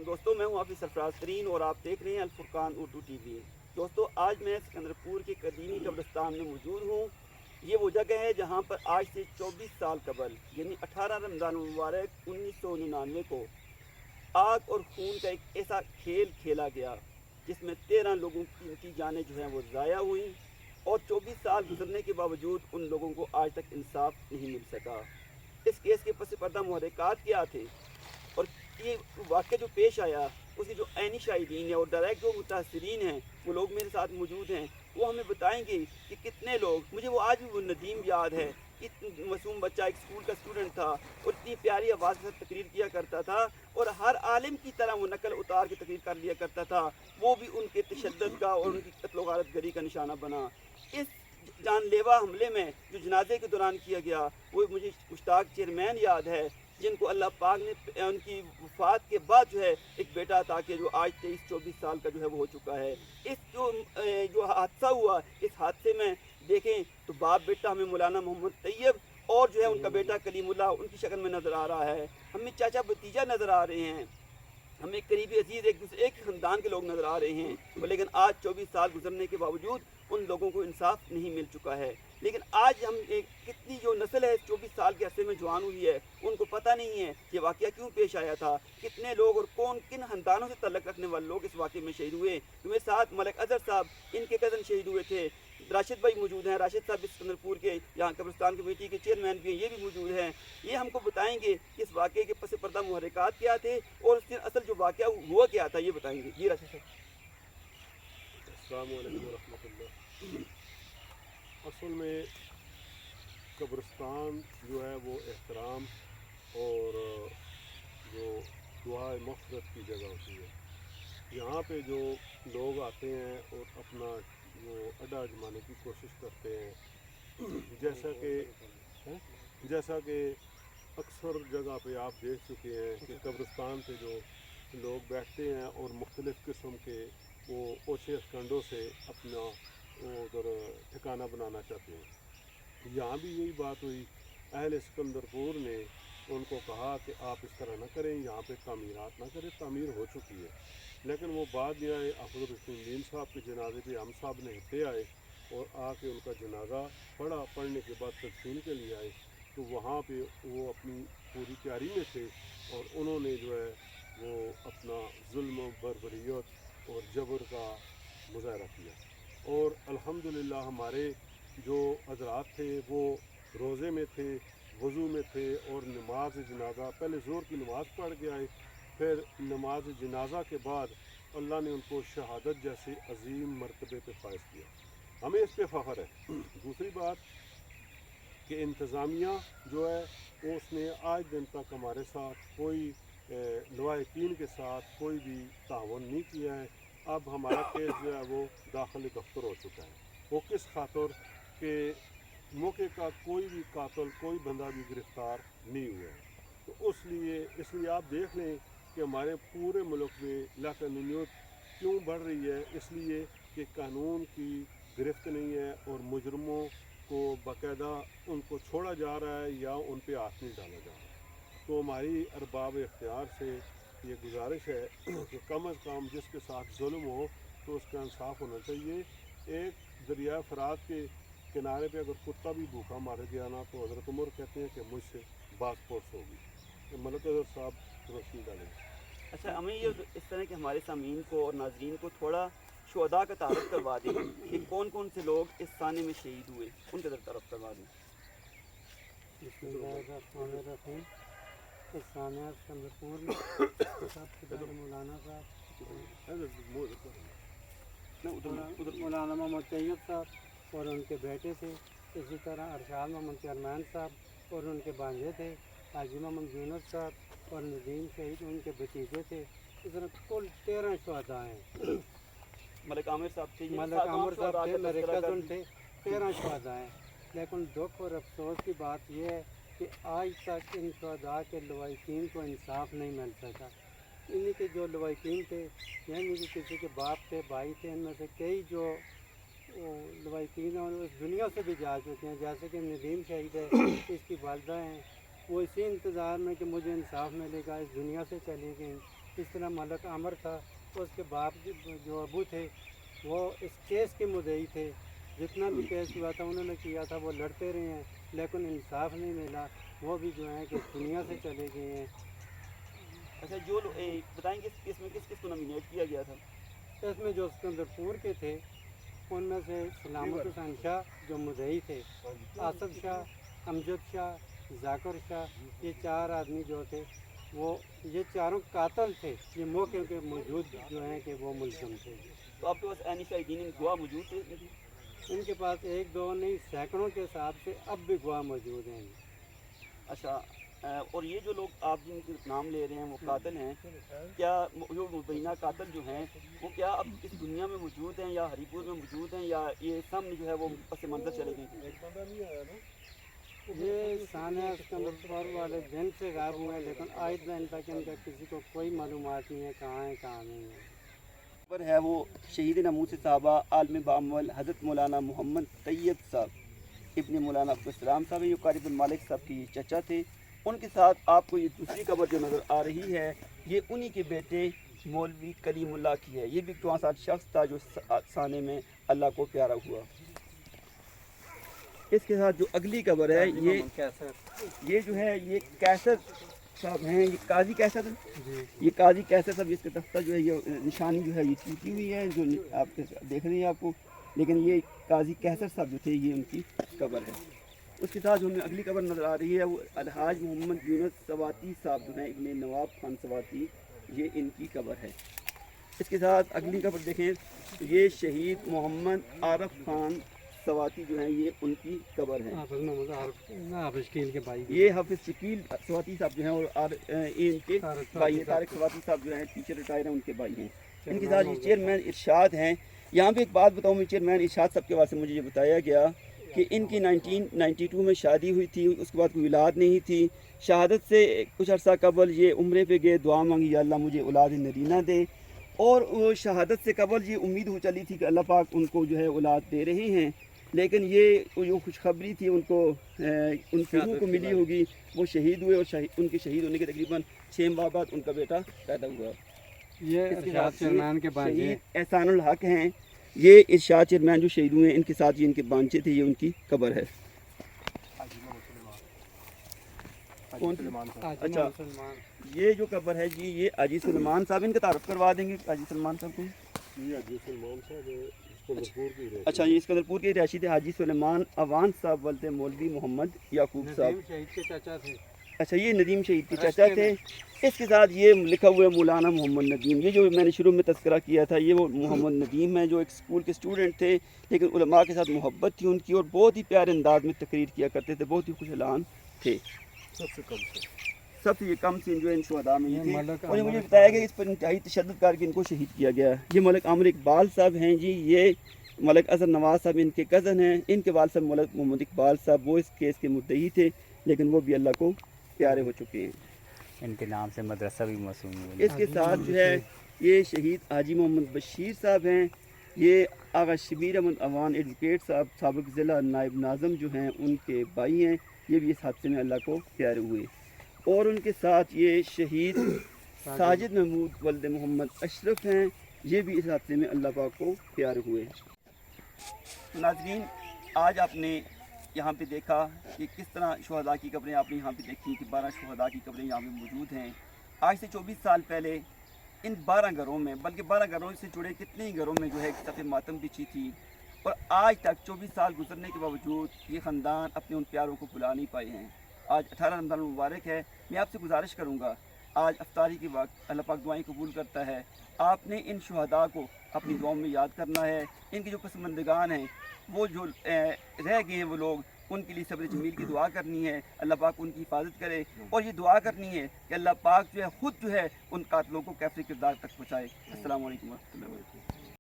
دوستوں میں ہوں حافظ سرفراز ترین اور آپ دیکھ رہے ہیں الفرقان اردو ٹی وی۔ دوستوں آج میں سکندرپور کے قدیمی قبرستان میں موجود ہوں۔ یہ وہ جگہ ہے جہاں پر آج سے 24 سال قبل یعنی 18 رمضان المبارک 1999 کو آگ اور خون کا ایک ایسا کھیل کھیلا گیا جس میں 13 لوگوں کی جانیں جو ہیں وہ ضائع ہوئیں، اور 24 سال گزرنے کے باوجود ان لوگوں کو آج تک انصاف نہیں مل سکا۔ اس کیس کے پس پردہ محرکات کیا تھے اور یہ واقعہ جو پیش آیا اس کے جو عینی شاہدین ہیں اور ڈائریکٹ جو متاثرین ہیں وہ لوگ میرے ساتھ موجود ہیں، وہ ہمیں بتائیں گے کہ کتنے لوگ، مجھے وہ آج بھی وہ ندیم یاد ہے کہ معصوم بچہ ایک اسکول کا اسٹوڈنٹ تھا اور اتنی پیاری آواز سے تقریر کیا کرتا تھا اور ہر عالم کی طرح وہ نقل اتار کے تقریر کر لیا کرتا تھا، وہ بھی ان کے تشدد کا اور ان کی قتل و غارت گری کا نشانہ بنا۔ اس جان لیوا حملے میں جو جنازے کے دوران کیا گیا وہ مجھے مشتاق چیئرمین یاد ہے جن کو اللہ پاک نے ان کی وفات کے بعد جو ہے ایک بیٹا عطا کیا جو آج 23-24 سال کا جو ہے وہ ہو چکا ہے۔ اس جو حادثہ ہوا اس حادثے میں دیکھیں تو باپ بیٹا ہمیں مولانا محمد طیب اور جو ہے ان کا بیٹا کلیم اللہ ان کی شکل میں نظر آ رہا ہے، ہمیں چاچا بھتیجا نظر آ رہے ہیں، ہمیں قریبی عزیز ایک دوسرے ایک خاندان کے لوگ نظر آ رہے ہیں، لیکن آج 24 سال گزرنے کے باوجود ان لوگوں کو انصاف نہیں مل چکا ہے۔ لیکن آج ہم کتنی جو نسل ہے 24 سال کے عرصے میں جوان ہوئی ہے ان کو پتہ نہیں ہے یہ واقعہ کیوں پیش آیا تھا، کتنے لوگ اور کن خاندانوں سے تعلق رکھنے والے لوگ اس واقعے میں شہید ہوئے۔ میرے ساتھ ملک اظہر صاحب ان کے کزن شہید ہوئے تھے، راشد بھائی موجود ہیں، راشد صاحب سکندرپور کے یہاں قبرستان کمیٹی کے چیئرمین بھی ہیں، یہ بھی موجود ہیں، یہ ہم کو بتائیں گے کہ اس واقعے کے پس پردہ محرکات کیا تھے اور اس دن اصل جو واقعہ ہوا کیا تھا یہ بتائیں گے۔ جی راشد صاحب۔ السلام علیکم ورحمۃ اللہ۔ اصل میں قبرستان جو ہے وہ احترام اور جو دعائے مغفرت کی جگہ ہوتی ہے۔ یہاں پہ جو لوگ آتے ہیں اور اپنا وہ اڈا اجمانے کی کوشش کرتے ہیں، جیسا کہ اکثر جگہ پہ آپ دیکھ چکے ہیں کہ قبرستان پہ جو لوگ بیٹھتے ہیں اور مختلف قسم کے وہ اوچھے کنڈوں سے اپنا وہ ادھر ٹھکانہ بنانا چاہتے ہیں۔ یہاں بھی یہی بات ہوئی، اہل سکندرپور نے ان کو کہا کہ آپ اس طرح نہ کریں، یہاں پہ تعمیرات نہ کریں، تعمیر ہو چکی ہے، لیکن وہ بعد میں آئے افضل الدین صاحب کے جنازے پہ ہم صاحب نے ہفتے آئے اور آ کے ان کا جنازہ پڑھنے کے بعد تدفین کے لیے آئے، تو وہاں پہ وہ اپنی پوری تیاری میں تھے اور انہوں نے جو ہے وہ اپنا ظلم و بربریت اور جبر کا مظاہرہ کیا، اور الحمدللہ ہمارے جو حضرات تھے وہ روزے میں تھے، وضو میں تھے، اور نماز جنازہ پہلے ظہر کی نماز پڑھ کے آئے، پھر نماز جنازہ کے بعد اللہ نے ان کو شہادت جیسے عظیم مرتبے پہ فائز کیا، ہمیں اس پہ فخر ہے۔ دوسری بات کہ انتظامیہ جو ہے وہ اس نے آج دن تک ہمارے ساتھ کوئی لواحقین کے ساتھ کوئی بھی تعاون نہیں کیا ہے۔ اب ہمارا کیس جو ہے وہ داخل دفتر ہو چکا ہے، وہ کس خاطر کہ موقع کا کوئی بھی قاتل کوئی بندہ بھی گرفتار نہیں ہوا ہے، تو اس لیے آپ دیکھ لیں کہ ہمارے پورے ملک میں لاقانونیت کیوں بڑھ رہی ہے، اس لیے کہ قانون کی گرفت نہیں ہے اور مجرموں کو باقاعدہ ان کو چھوڑا جا رہا ہے یا ان پہ ہاتھ نہیں ڈالا جا رہا۔ تو ہماری ارباب اختیار سے یہ گزارش ہے کہ کم از کم جس کے ساتھ ظلم ہو تو اس کا انصاف ہونا چاہیے۔ ایک دریائے فرات کے کنارے پہ اگر کتا بھی بھوکا مار گیا نا تو حضرت عمر کہتے ہیں کہ مجھ سے باز پرس ہوگی۔ ملک اظہر صاحب روشنی ڈالیں۔ اچھا ہمیں یہ اس طرح کہ ہمارے سامعین کو اور ناظرین کو تھوڑا شہداء کا تعارف کروا دیں کہ کون کون سے لوگ اس سانے میں شہید ہوئے، ان کا تعارف کروا دیں۔ بسم اللہ الرحمن الرحیم۔ اس سانحہ سکندرپور میں سب سے پہلے مولانا صاحب، مولانا محمد طیب صاحب اور ان کے بیٹے تھے، اسی طرح ارشاد محمد چیئرمین صاحب اور ان کے بانجے تھے، حاجی محمد یونس صاحب اور ندیم شہید ان کے بھتیجے تھے، اس طرح کل 13 شہداء ہیں۔ ملک عامر صاحب تھے، ملک عامر صاحب تھے، میرے کزن تھے، 13 شہداء ہیں۔ لیکن دکھ اور افسوس کی بات یہ ہے کہ آج تک ان شہداء کے لواحقین کو انصاف نہیں مل سکا۔ انہی کے جو لواحقین تھے یعنی کہ کسی کے باپ تھے، بھائی تھے، ان میں سے کئی جو لواحقین ہیں اس دنیا سے بھی جا چکے ہیں، جیسے کہ ندیم شہید ہے، اس کی والدہ ہیں، وہ اسی انتظار میں کہ مجھے انصاف ملے گا اس دنیا سے چلی گئیں۔ इस तरह मलक आमर था, उसके बाप जो अबू थे वो इस केस के मुद्दई थे। जितना भी केस हुआ था उन्होंने किया था, वो लड़ते रहे हैं लेकिन इंसाफ नहीं मिला, वो भी जो है कि दुनिया से चले गए हैं। अच्छा, जो बताएंगे इसमें किस किस को नॉमिनेट किया गया था? इसमें जो सिकंदरपुर के थे उनमें से सलामत हुसैन शाह जो मुद्दई थे, आसफ शाह, अमजद शाह, जाकर शाह, ये 4 आदमी जो थे वो ये चारों कातल थे। ये मौके के मौजूद जो हैं कि वो मुलज़म थे। तो आपके पास एनी शाहिदीन गवाह मौजूद थे? इनके पास 1 2 नहीं सैकड़ों के हिसाब से अब भी गवाह मौजूद हैं। अच्छा, और ये जो लोग आप जिनके नाम ले रहे हैं वो कातिल हैं, क्या जो मुबैना कातिल जो हैं वो क्या अब इस दुनिया में मौजूद हैं या हरीपुर में मौजूद हैं, या ये सामने जो है वो पस मंजर चले गए? ये सानिया सिकंदरपुर वाले दिन से गायब हुए हैं, लेकिन आज दिन तक इनका किसी को कोई मालूमात नहीं है कहाँ है कहाँ नहीं है। पर है वो शहीद नमूस साहबा आलम बामल हज़रत मौलाना मोहम्मद तैयब साहब इब्न मौलाना अब्दुलसलाम साहब, ये क़ारिबुल मालिक साहब की चचा थे। उनके साथ आपको ये दूसरी कब्र जो नज़र आ रही है ये उन्हीं के बेटे मौलवी कलीमुल्लाह की है। ये भी 64 शख्स था जो साने में अल्लाह को प्यारा हुआ। इसके साथ जो अगली कब्र है ये जो है ये कैसर साहब हैं, ये काजी कैसर, ये काजी कैसर साहब, इसका तख्ता जो है ये निशानी जो है ये टूटी हुई है जो आप देख रहे हैं आपको, लेकिन ये काजी कैसर साहब जो थे ये उनकी कब्र है। उसके साथ जो हमें अगली कब्र नज़र आ रही है वो अलहाज मोहम्मद यूनुस सवाती साहब जो हैं इब्न नवाब खान सवाती, ये इनकी कब्र है। इसके साथ अगली कब्र देखें, ये शहीद मोहम्मद आरफ खान सवाती जो हैं ये उनकी कब्र है। ये हाफिज शकील सवाती साहब जो हैं और इनके भाई हैं तारिक सवाती साहब जो हैं टीचर रिटायर हैं, उनके भाई हैं। इनके साथ ये चेयरमैन इरशाद हैं। यहाँ पे एक बात बताऊँ मैं, चेयरमैन इरशाद साहब के बारे से मुझे ये बताया गया कि इनकी 1992 में शादी हुई थी, उसके बाद कोई औलाद नहीं थी। शहादत से कुछ अर्सा कबल ये उम्रे पे गए, दुआ मांगी या अल्लाह मुझे औलाद नरीना दे, और वो शहादत से कबल ये उम्मीद हो चली थी कि अल्लाह पाक उनको जो है औलाद दे रहे हैं, लेकिन ये जो खुशखबरी थी उनको उनकी रूह को मिली होगी, वो शहीद हुए और उनके शहीद होने के तकरीबन 6 माह बाद उनका बेटा पैदा हुआ। ये इरशाद चेयरमैन के भांजे एहसानुल हक हैं, ये इरशाद चेयरमैन जो शहीद हुए हैं इनके साथ ये इनके बांचे थे, ये उनकी कब्र है। अच्छा, ये जो कब्र है जी ये हाजी सलमान साहब, इनका तारुफ करवा देंगे हाजी सलमान साहब को। ये हाजी सलमान साहब अच्छा, ये सिकंदरपुर के रशीद थे हाजी सुलेमान अवान साहब वल्द मौलवी मोहम्मद याकूब साहब। शहीद के चाचा थे। अच्छा, ये नदीम शहीद के चाचा थे। इसके साथ ये लिखा हुआ है मौलाना मोहम्मद नदीम। ये जो मैंने शुरू में तस्करा किया था ये वो मोहम्मद नदीम है जो एक स्कूल के स्टूडेंट थे, लेकिन उलमा के साथ मोहब्बत थी उनकी और बहुत ही प्यारे अंदाज में तकरीर किया करते थे, बहुत ही खुशहाल थे। सबसे ये कम सीन जो है इन शुहदा में थे। और मुझे बताया गया इस पर इंतहाई तशद्दुद करके इनको शहीद किया गया। ये मलिक आमिर इकबाल साहब हैं जी, ये मलिक अजहर नवाज साहब इनके कज़न हैं। इनके वालिद साहब मलिक मोहम्मद इकबाल साहब वो इस केस के मुद्दई थे, लेकिन वो भी अल्लाह को प्यारे हो चुके हैं। इनके नाम से मदरसा भी मौसूम है। इसके साथ जो है ये शहीद हाजी मोहम्मद बशीर साहब हैं, ये आगा शबीर अहमद अवान एडवोकेट साहब साबिक ज़िला नायब नाज़म जो हैं उनके भाई हैं, ये भी इस हादसे में अल्लाह को प्यारे हुए। और उनके साथ ये शहीद साजिद महमूद वल्द मोहम्मद अशरफ हैं, ये भी इस हादसे में अल्लाह पाक को प्यारे हुए। नाज़रीन, आज आपने यहाँ पे देखा कि किस तरह शुहदा की कब्रें आपने यहाँ पे देखी कि 12 शुहदा की कब्रें यहाँ पे मौजूद हैं। आज से 24 साल पहले इन 12 घरों में, बल्कि 12 घरों से जुड़े कितने ही घरों में जो है एक सफ़ेद मातम बिछी थी, और आज तक 24 साल गुजरने के बावजूद ये ख़ानदान अपने उन प्यारों को बुला नहीं पाए हैं। आज 18 रमज़ान मुबारक है। मैं आपसे गुजारिश करूँगा, आज अफ्तारी के वक्त अल्लाह पाक दुआएं कबूल करता है, आपने इन शुहदा को अपनी दुआओं में याद करना है। इनके जो पसमंदगान हैं वो जो रह गए हैं वो लोग, उनके लिए सब्र जमील की दुआ करनी है, अल्लाह पाक उनकी हिफाजत करे, और ये दुआ करनी है कि अल्लाह पाक जो है ख़ुद जो है उन कातलों को कैफी किरदार तक पहुँचाए। अस्सलाम वालेकुम।